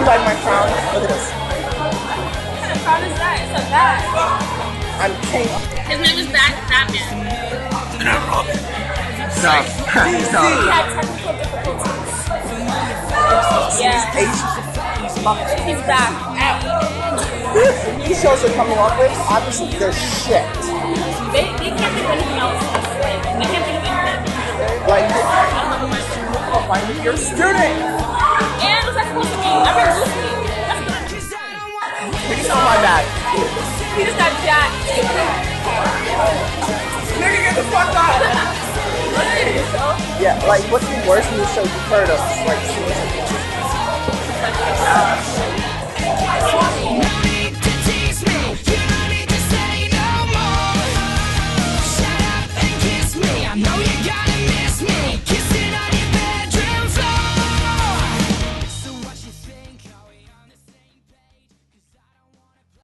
like my crown? Look at this. What kind of crown is that? It's a bag. I'm king. His name is Batman. And I'm Robin. Stop. He had technical difficulties. Yeah. He's back. These shows are coming up with, obviously, they're shit. They can't think of anything else. Like, they can't think of anything. Like, I find your student. And what's that supposed to mean? I read Lucy. That's good. Please on my back. He just got jacked. Nigga, get the fuck out. Yeah, like, what's the worst news show you've heard of? Like, Shut up and kiss me. I know you got it.